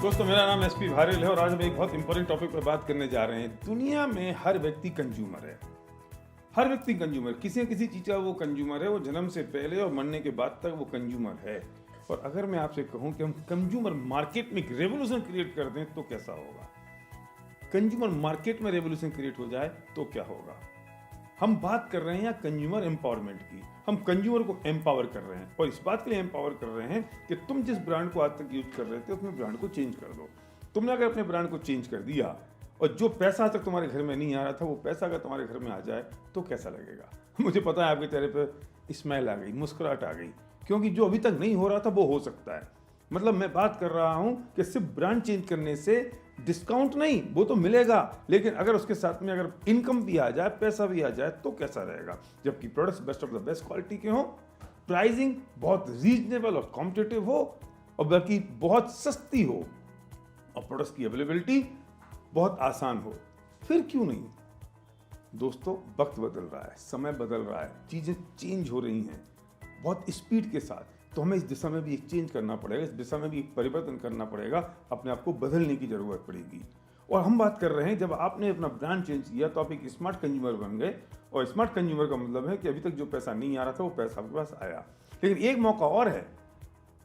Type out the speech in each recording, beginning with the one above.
दोस्तों, मेरा नाम एसपी भारेल है और आज हम एक बहुत इंपॉर्टेंट टॉपिक पर बात करने जा रहे हैं। दुनिया में हर व्यक्ति कंज्यूमर है। हर व्यक्ति कंज्यूमर, किसी न किसी चीज़ का वो कंज्यूमर है। वो जन्म से पहले और मरने के बाद तक वो कंज्यूमर है। और अगर मैं आपसे कहूं कि हम कंज्यूमर मार्केट में एक रेवोल्यूशन क्रिएट कर दें तो कैसा होगा? कंज्यूमर मार्केट में रेवोल्यूशन क्रिएट हो जाए तो क्या होगा? हम बात कर रहे हैं कंज्यूमर एम्पावरमेंट की। हम कंज्यूमर को एम्पावर कर रहे हैं और इस बात के लिए एम्पावर कर रहे हैं कि तुम जिस ब्रांड को आज तक यूज कर रहे थे अपने ब्रांड को चेंज कर दो। तुमने अगर अपने ब्रांड को चेंज कर दिया और जो पैसा आज तक तुम्हारे घर में नहीं आ रहा था वो पैसा अगर तुम्हारे घर में आ जाए तो कैसा लगेगा? मुझे पता है आपके चेहरे पर स्माइल आ गई, मुस्कुराहट आ गई, क्योंकि जो अभी तक नहीं हो रहा था वो हो सकता है। मतलब मैं बात कर रहा हूं कि सिर्फ ब्रांड चेंज करने से डिस्काउंट नहीं, वो तो मिलेगा, लेकिन अगर उसके साथ में अगर इनकम भी आ जाए, पैसा भी आ जाए तो कैसा रहेगा? जबकि products best of the best quality के हों, प्राइसिंग बहुत रीजनेबल और कॉम्पिटिटिव हो और बल्कि बहुत सस्ती हो और प्रोडक्ट्स की अवेलेबिलिटी बहुत आसान हो, फिर क्यों नहीं? दोस्तों, वक्त बदल रहा है, समय बदल रहा है, चीजें चेंज हो रही हैं बहुत स्पीड के साथ। तो हमें इस दिशा में भी एक चेंज करना पड़ेगा, इस दिशा में भी एक परिवर्तन करना पड़ेगा, अपने आप को बदलने की जरूरत पड़ेगी। और हम बात कर रहे हैं, जब आपने अपना ब्रांड चेंज किया तो आप एक स्मार्ट कंज्यूमर बन गए। और स्मार्ट कंज्यूमर का मतलब है कि अभी तक जो पैसा नहीं आ रहा था वो पैसा आपके पास आया। लेकिन एक मौका और है।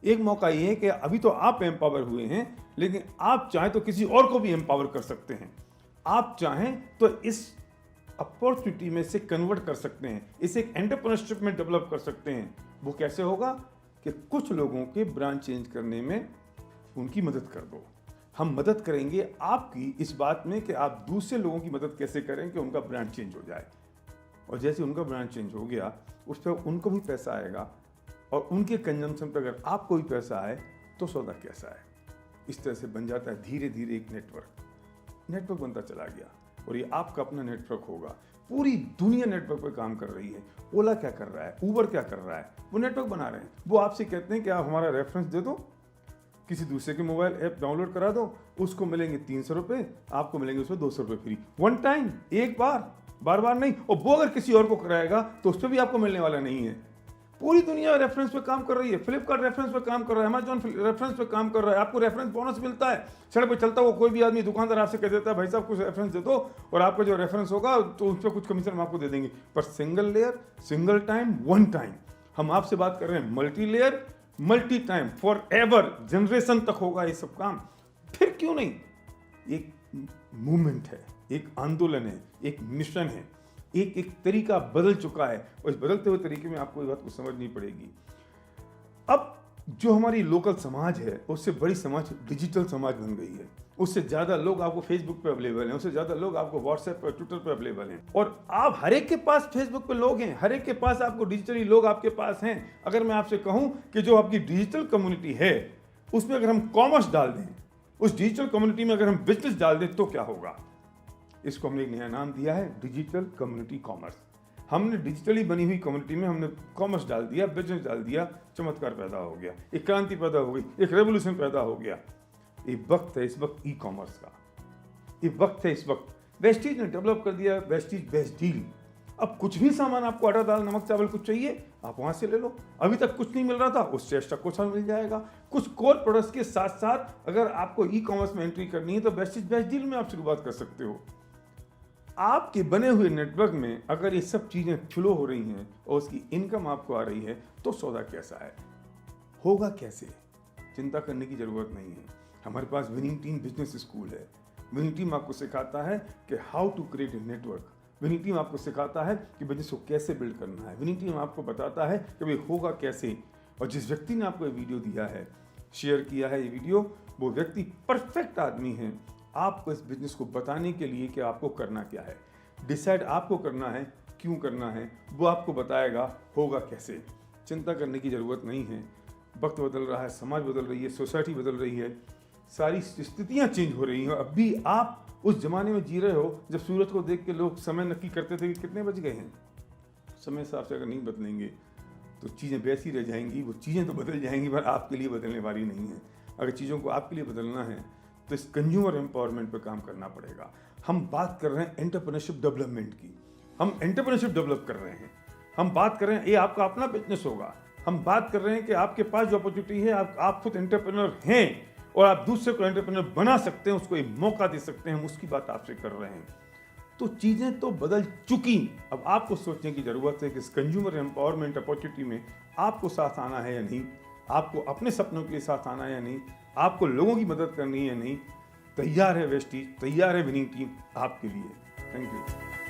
एक मौका ये है कि अभी तो आप एम्पावर हुए हैं, लेकिन आप चाहें तो किसी और को भी एम्पावर कर सकते हैं। आप चाहें तो इस अपॉर्चुनिटी में से कन्वर्ट कर सकते हैं, इसे एक एंटरप्रेन्योरशिप में डेवलप कर सकते हैं। वो कैसे होगा कि कुछ लोगों के ब्रांड चेंज करने में उनकी मदद कर दो। हम मदद करेंगे आपकी इस बात में कि आप दूसरे लोगों की मदद कैसे करें कि उनका ब्रांड चेंज हो जाए। और जैसे उनका ब्रांड चेंज हो गया, उस पर उनको भी पैसा आएगा और उनके कंजम्पशन पर अगर आपको भी पैसा आए तो सौदा कैसा है? इस तरह से बन जाता है धीरे धीरे एक नेटवर्क बनता चला गया और ये आपका अपना नेटवर्क होगा। पूरी दुनिया नेटवर्क पर काम कर रही है। ओला क्या कर रहा है, उबर क्या कर रहा है, वो नेटवर्क बना रहे हैं। वो आपसे कहते हैं कि आप हमारा रेफरेंस दे दो, किसी दूसरे के मोबाइल ऐप डाउनलोड करा दो, उसको मिलेंगे 300 रुपये, आपको मिलेंगे उसमें 200 रुपये फ्री, वन टाइम, एक बार बार नहीं। और वो अगर किसी और को कराएगा तो उस पर भी आपको मिलने वाला नहीं है। पूरी दुनिया रेफरेंस पे काम कर रही है। फ्लिपकार्ट रेफरेंस पे काम कर रहा है, अमेजॉन रेफरेंस पे काम कर रहा है। आपको रेफरेंस बोनस मिलता है। सड़क पे चलता हुआ कोई भी आदमी, दुकानदार आपसे कह देता है भाई साहब कुछ रेफरेंस दे दो और आपका जो रेफरेंस होगा तो उस पर कुछ कमीशन हम आपको दे देंगे। पर single layer, single time, one time. हम आपसे बात कर रहे हैं multi layer, multi time, for ever, generation तक होगा ये सब काम। फिर क्यों नहीं? एक मूवमेंट है, एक आंदोलन है, एक मिशन है, एक तरीका बदल चुका है और इस बदलते हुए तरीके में आपको इस बात को समझनी पड़ेगी। अब जो हमारी लोकल समाज है उससे बड़ी समाज डिजिटल समाज बन गई है। उससे ज़्यादा लोग आपको फेसबुक पे अवेलेबल हैं, उससे ज़्यादा लोग आपको व्हाट्सएप पर, ट्विटर पर अवेलेबल हैं। और आप हर एक के पास फेसबुक पे लोग हैं, हर एक के पास आपको डिजिटली लोग आपके पास हैं। अगर मैं आपसे कहूँ कि जो आपकी डिजिटल कम्युनिटी है उसमें अगर हम कॉमर्स डाल दें, उस डिजिटल कम्युनिटी में अगर हम बिजनेस डाल दें तो क्या होगा? इसको हमने एक नया नाम दिया है डिजिटल कम्युनिटी कॉमर्स। हमने डिजिटली बनी हुई कम्युनिटी में हमने कॉमर्स डाल दिया, बिजनेस डाल दिया, चमत्कार पैदा हो गया, एक क्रांति पैदा हो गई, एक रेवोल्यूशन पैदा हो गया। ये वक्त है इस वक्त ई कॉमर्स का। ये वक्त है इस वक्त। वेस्टीज ने डेवलप कर दिया वेस्टीज बेस्ट डील। अब कुछ भी सामान आपको आटा दाल नमक चावल कुछ चाहिए आप वहां से ले लो। अभी तक कुछ नहीं मिल रहा था, उससे एक्स्ट्रा कुछ मिल जाएगा। कुछ कोर प्रोडक्ट्स के साथ साथ अगर आपको ई कॉमर्स में एंट्री करनी है तो वेस्टीज बेस्ट डील में आप शुरुआत कर सकते हो। आपके बने हुए नेटवर्क में अगर ये सब चीजें फ्लो हो रही हैं और उसकी इनकम आपको आ रही है तो सौदा कैसा है, होगा कैसे? चिंता करने की जरूरत नहीं है। हमारे पास विनिंग टीम बिजनेस स्कूल है। विनिंग टीम आपको सिखाता है कि how to create a network. Winning team आपको सिखाता है कि बिजनेस को कैसे बिल्ड करना है। विनिंग टीम आपको बताता है कि भाई होगा कैसे। और जिस व्यक्ति ने आपको ये वीडियो दिया है, शेयर किया है ये वीडियो, वो व्यक्ति परफेक्ट आदमी है आपको इस बिजनेस को बताने के लिए कि आपको करना क्या है। डिसाइड आपको करना है, क्यों करना है, वो आपको बताएगा होगा कैसे। चिंता करने की ज़रूरत नहीं है। वक्त बदल रहा है, समाज बदल रही है, सोसाइटी बदल रही है, सारी स्थितियाँ चेंज हो रही हैं। अभी आप उस जमाने में जी रहे हो जब सूरज को देख के लोग समय नक्की करते थे कि कितने बज गए हैं। समय हिसाब से अगर नहीं बदलेंगे तो चीज़ें वैसी रह जाएंगी। वो चीज़ें तो बदल जाएंगी पर आपके लिए बदलने वाली नहीं है। अगर चीज़ों को आपके लिए बदलना है तो इस कंज्यूमर एम्पावरमेंट पर काम करना पड़ेगा। हम बात कर रहे हैं एंटरप्रेन्योरशिप डेवलपमेंट की। हम एंटरप्रेन्योरशिप डेवलप कर रहे हैं। हम बात कर रहे हैं ये आपका अपना बिजनेस होगा। हम बात कर रहे हैं कि आपके पास जो अपॉर्चुनिटी है, आप खुद एंटरप्रेन्योर हैं और आप दूसरे को एंटरप्रेन्योर बना सकते हैं, उसको एक मौका दे सकते हैं, हम उसकी बात आपसे कर रहे हैं। तो चीज़ें तो बदल चुकी, अब आपको सोचने की ज़रूरत है कि इस कंज्यूमर एम्पावरमेंट अपॉर्चुनिटी में आपको साथ आना है या नहीं, आपको अपने सपनों के लिए साथ आना है या नहीं, आपको लोगों की मदद करनी है या नहीं। तैयार है वेस्टीज, तैयार है विनिंग टीम आपके लिए। Thank you.